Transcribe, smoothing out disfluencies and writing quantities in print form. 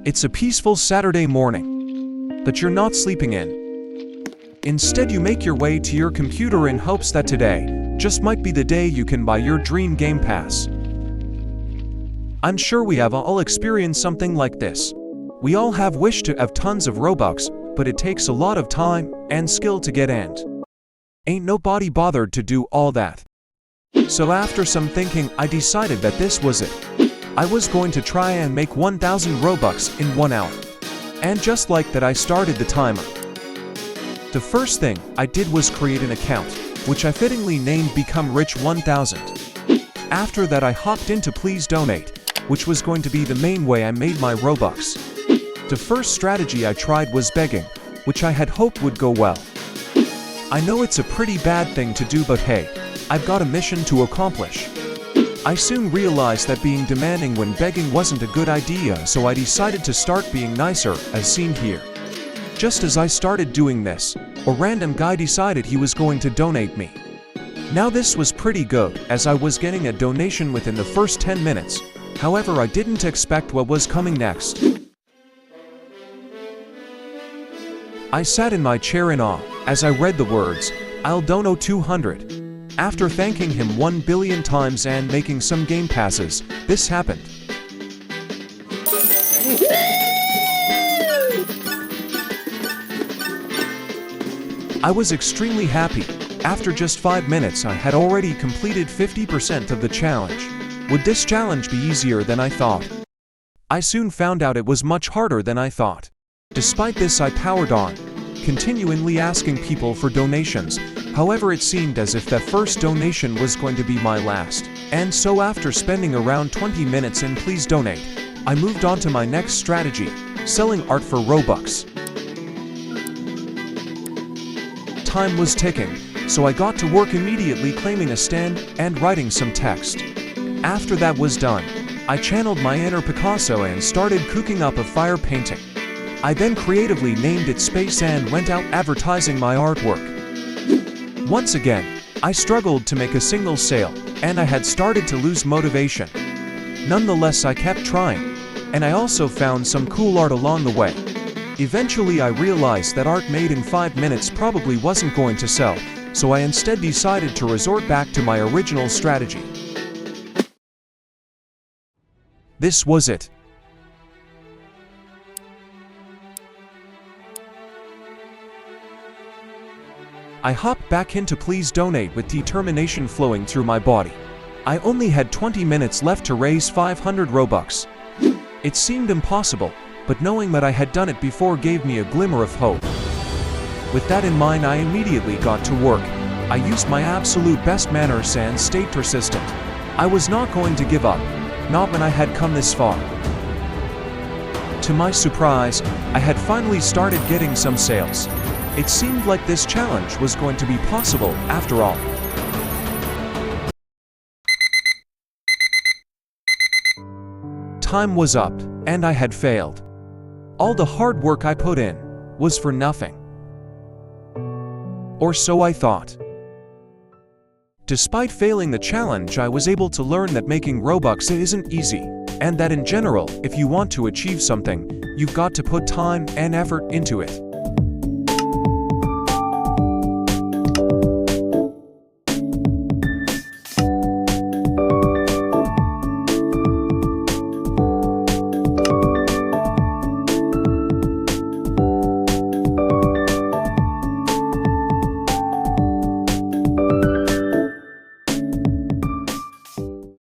It's a peaceful Saturday morning, but you're not sleeping in. Instead, you make your way to your computer in hopes that today just might be the day you can buy your dream Game Pass. I'm sure we have all experienced something like this. We all have wished to have tons of Robux, but it takes a lot of time and skill to get in. Ain't nobody bothered to do all that. So after some thinking, I decided that this was it. I was going to try and make 1,000 Robux in 1 hour. And just like that, I started the timer. The first thing I did was create an account, which I fittingly named Become Rich 1000. After that, I hopped into Please Donate, which was going to be the main way I made my Robux. The first strategy I tried was begging, which I had hoped would go well. I know it's a pretty bad thing to do, but hey, I've got a mission to accomplish. I soon realized that being demanding when begging wasn't a good idea, so I decided to start being nicer, as seen here. Just as I started doing this, a random guy decided he was going to donate me. Now this was pretty good, as I was getting a donation within the first 10 minutes. However, I didn't expect what was coming next. I sat in my chair in awe, as I read the words, "I'll dono 200. After thanking him 1 billion times and making some Game Passes, this happened. I was extremely happy. After just 5 minutes, I had already completed 50% of the challenge. Would this challenge be easier than I thought? I soon found out it was much harder than I thought. Despite this, I powered on, continually asking people for donations. However, it seemed as if that first donation was going to be my last. And so after spending around 20 minutes in Please Donate, I moved on to my next strategy, selling art for Robux. Time was ticking, so I got to work immediately, claiming a stand and writing some text. After that was done, I channeled my inner Picasso and started cooking up a fire painting. I then creatively named it Space and went out advertising my artwork. Once again, I struggled to make a single sale, and I had started to lose motivation. Nonetheless, I kept trying, and I also found some cool art along the way. Eventually, I realized that art made in 5 minutes probably wasn't going to sell, so I instead decided to resort back to my original strategy. This was it. I hopped back into Please Donate with determination flowing through my body. I only had 20 minutes left to raise 500 Robux. It seemed impossible, but knowing that I had done it before gave me a glimmer of hope. With that in mind, I immediately got to work. I used my absolute best manners and stayed persistent. I was not going to give up, not when I had come this far. To my surprise, I had finally started getting some sales. It seemed like this challenge was going to be possible after all. Time was up, and I had failed. All the hard work I put in was for nothing. Or so I thought. Despite failing the challenge, I was able to learn that making Robux isn't easy, and that in general, if you want to achieve something, you've got to put time and effort into it.